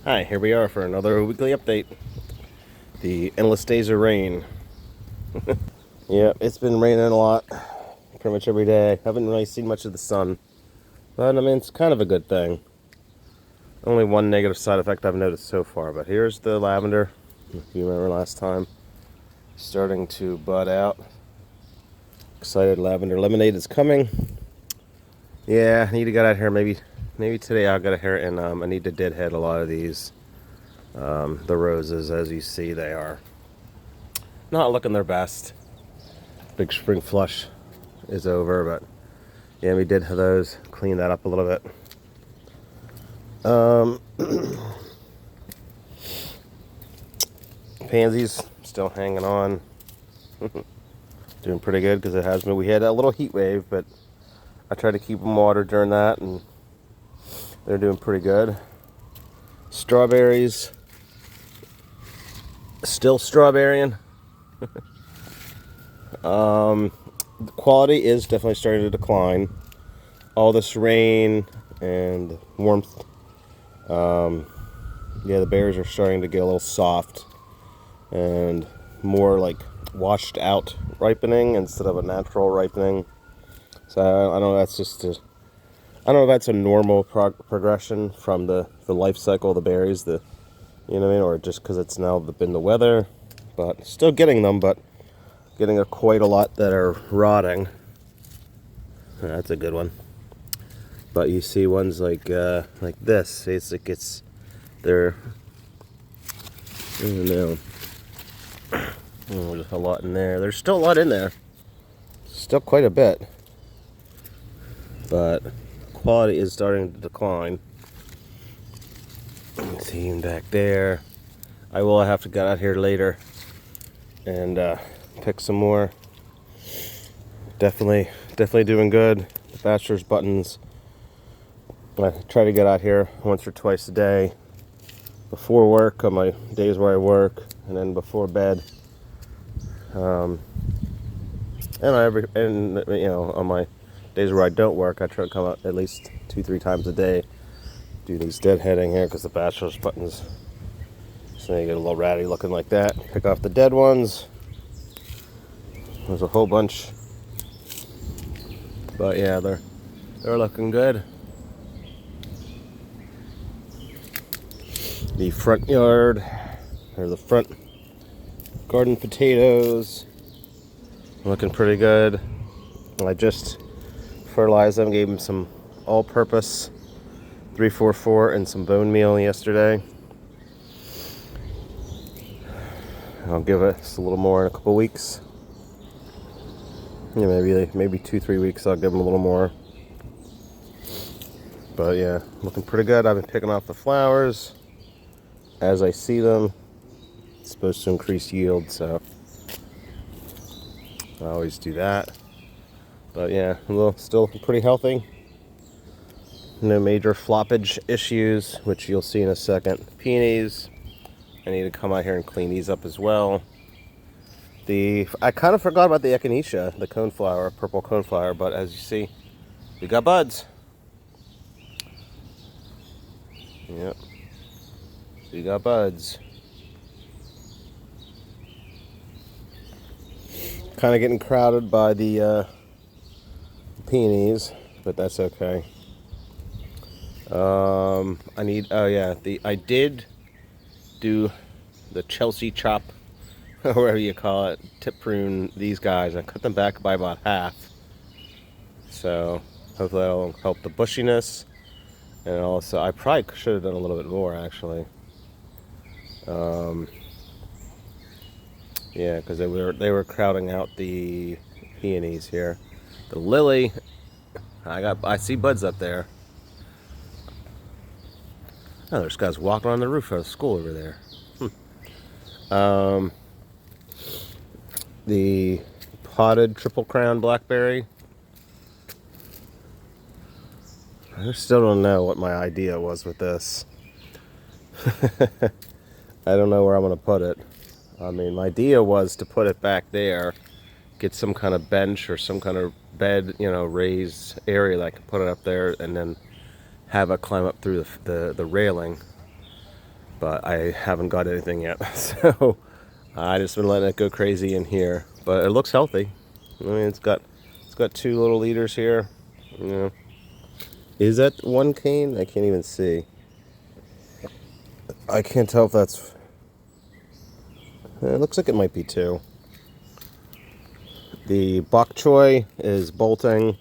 Hi, here we are for another weekly update. The endless days of rain. Yeah, it's been raining a lot, pretty much every day. Haven't really seen much of the sun, but I mean, it's kind of a good thing. Only one negative side effect I've noticed so far, but here's the lavender. If you remember last time, starting to bud out. Excited lavender lemonade is coming. Yeah, I need to get out here. Maybe today I'll get out here and I need to deadhead a lot of these. The roses, as you see, they are not looking their best. Big spring flush is over, but yeah, we did have those. Clean that up a little bit. Pansies still hanging on. Doing pretty good because it has been. We had a little heat wave, but I tried to keep them watered during that, and they're doing pretty good. Strawberries, still strawberrying. The quality is definitely starting to decline. All this rain and warmth, yeah, the berries are starting to get a little soft and more like washed out ripening instead of a natural ripening. So I don't know. I don't know if that's a normal progression from the life cycle of the berries. You know what I mean, or just because it's now been the weather. But still getting them, but getting quite a lot that are rotting. That's a good one. But you see ones like this. They're, I don't know. Oh, there's a lot in there. There's still a lot in there. Still quite a bit. But quality is starting to decline. See him back there. I will have to get out here later and pick some more. Definitely doing good. The bachelor's buttons. I try to get out here once or twice a day. Before work, on my days where I work, and then before bed. And you know, on my days where I don't work, I try to come out at least 2-3 times a day. Do these deadheading here because the bachelor's buttons. So you get a little ratty looking like that. Pick off the dead ones. There's a whole bunch, but yeah, they're looking good. The front yard, or the front garden potatoes, looking pretty good. I just fertilized them, gave them some all-purpose 3-4-4 and some bone meal yesterday. I'll give it a little more in a couple weeks. Yeah, maybe 2-3 weeks. I'll give them a little more. But yeah, looking pretty good. I've been picking off the flowers as I see them. It's supposed to increase yield, so I always do that. But yeah, still pretty healthy. No major floppage issues, which you'll see in a second. Peonies, I need to come out here and clean these up as well. I kind of forgot about the echinacea, the coneflower, purple coneflower, but as you see, we got buds. Yep, we got buds. Kind of getting crowded by the peonies, but that's okay. I did do the Chelsea chop, or whatever you call it, tip prune these guys. I cut them back by about half. So hopefully that'll help the bushiness. And also, I probably should have done a little bit more actually. Yeah, because they were crowding out the peonies here. The lily, I see buds up there. Oh, there's guys walking on the roof of the school over there. The potted triple crown blackberry. I still don't know what my idea was with this. I don't know where I'm going to put it. I mean, my idea was to put it back there, get some kind of bench or some kind of bed, raised area that I can put it up there and then have it climb up through the railing. but I haven't got anything yet. So I just been letting it go crazy in here, but it looks healthy. I mean, it's got 2 little leaders here. You know, is that one cane? I can't even see. I can't tell if that's. It looks like it might be 2. The bok choy is bolting.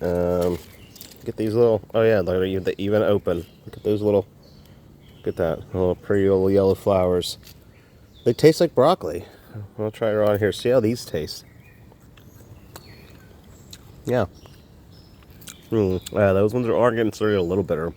Get these little. Oh yeah, they're even open. Look at those little. Look at that little pretty little yellow flowers. They taste like broccoli. I'll try it around here. See how these taste. Yeah. Yeah, those ones are getting started a little bitter.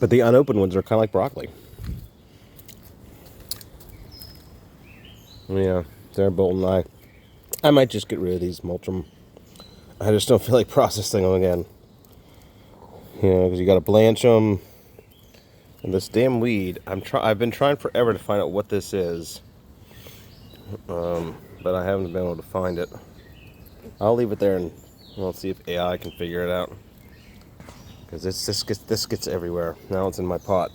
But the unopened ones are kind of like broccoli. Yeah, they're bolting. I might just get rid of these, mulch them. I just don't feel like processing them again. You know, because you got to blanch them. And this damn weed, I've been trying forever to find out what this is. But I haven't been able to find it. I'll leave it there and we'll see if AI can figure it out. Because this gets everywhere. Now it's in my pot.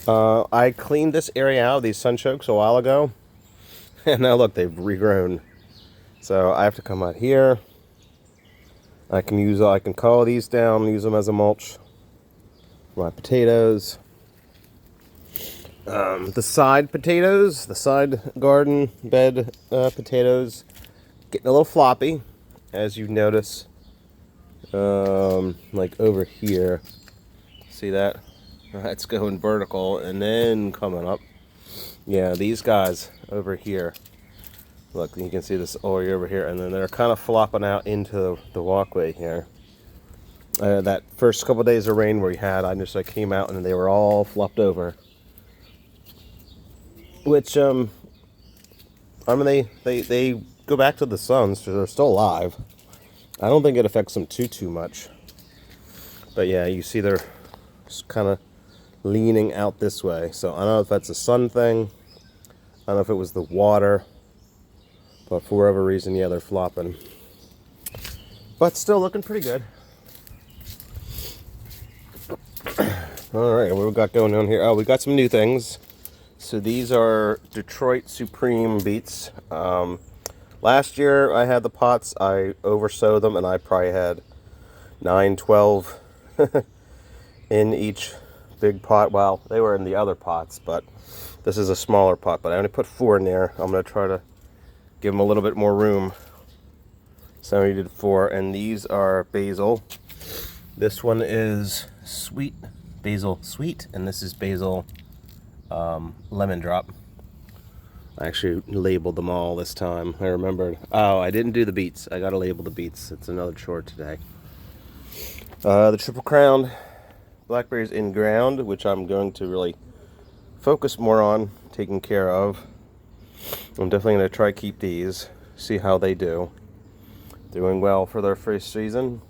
I cleaned this area out of these sunchokes a while ago. And now look, they've regrown. So I have to come out here. I can cull these down, use them as a mulch. My potatoes. The side potatoes, the side garden bed potatoes, getting a little floppy, as you notice. Like over here. See that? It's going vertical and then coming up. Yeah, these guys over here. Look, you can see this area over here, and then they're kind of flopping out into the walkway here. That first couple of days of rain we had, I came out and they were all flopped over. Which, I mean, they go back to the sun, so they're still alive. I don't think it affects them too much. But yeah, you see they're kind of leaning out this way. So I don't know if that's a sun thing. I don't know if it was the water. But for whatever reason, yeah, they're flopping. But still looking pretty good. Alright, what we got going on here? Oh, we got some new things. So these are Detroit Supreme beets. Last year I had the pots. I oversowed them and I probably had 9, 12 in each big pot. Well, they were in the other pots, but this is a smaller pot. But I only put 4 in there. I'm going to try to give them a little bit more room. So I did 4, and these are basil. This one is sweet basil sweet, and this is basil lemon drop. I actually labeled them all this time. I remembered. Oh, I didn't do the beets. I gotta label the beets. It's another chore today. The Triple Crown blackberries in ground, which I'm going to really focus more on taking care of. I'm definitely going to try to keep these, see how they do. Doing well for their first season.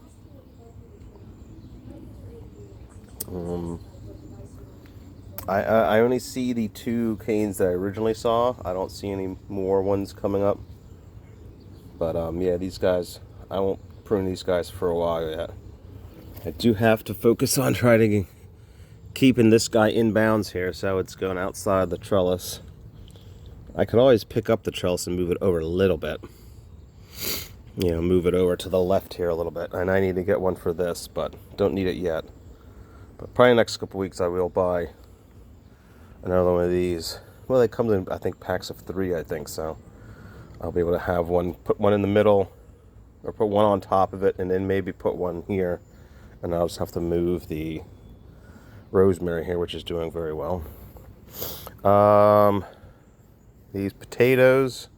I only see the 2 canes that I originally saw. I don't see any more ones coming up. But yeah, these guys, I won't prune these guys for a while yet. I do have to focus on trying to keeping this guy in bounds here, so it's going outside the trellis. I could always pick up the trellis and move it over a little bit. You know, move it over to the left here a little bit. And I need to get one for this, but don't need it yet. But probably next couple weeks I will buy another one of these. Well, they come in, I think, packs of 3, I think, so I'll be able to have one, put one in the middle, or put one on top of it, and then maybe put one here. And I'll just have to move the rosemary here, which is doing very well. These potatoes.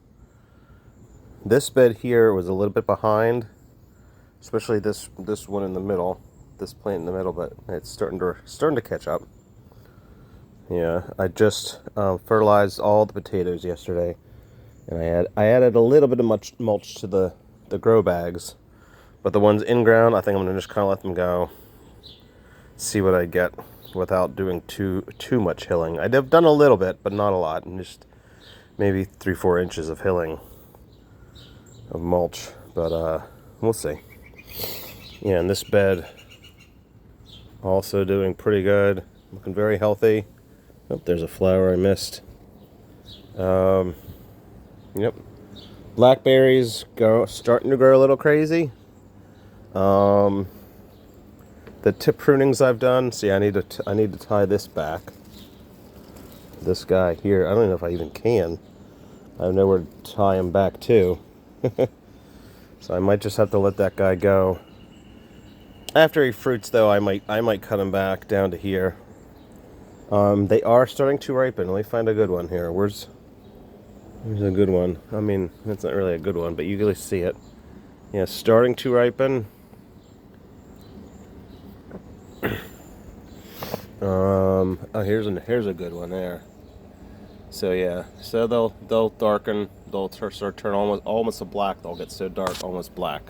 This bed here was a little bit behind, especially this one in the middle, this plant in the middle, but it's starting to catch up. Yeah, I just fertilized all the potatoes yesterday, and I added a little bit of mulch to the grow bags, but the ones in ground, I think I'm gonna just kind of let them go, see what I get without doing too much hilling. I've done a little bit, but not a lot, and just maybe 3-4 inches of hilling of mulch, but we'll see. Yeah, and this bed also doing pretty good. Looking very healthy. Oh, there's a flower I missed. Yep. Blackberries starting to grow a little crazy. The tip prunings I've done. See, I need to tie this back. This guy here. I don't know if I even can. I have nowhere to tie him back to. So I might just have to let that guy go. After he fruits, though, I might cut him back down to here. They are starting to ripen. Let me find a good one here. Where's a good one? I mean, it's not really a good one, but you can really see it. Yeah, starting to ripen. Oh, here's a good one there. So yeah, so they'll darken. They'll start turn almost a black. They'll get so dark, almost black.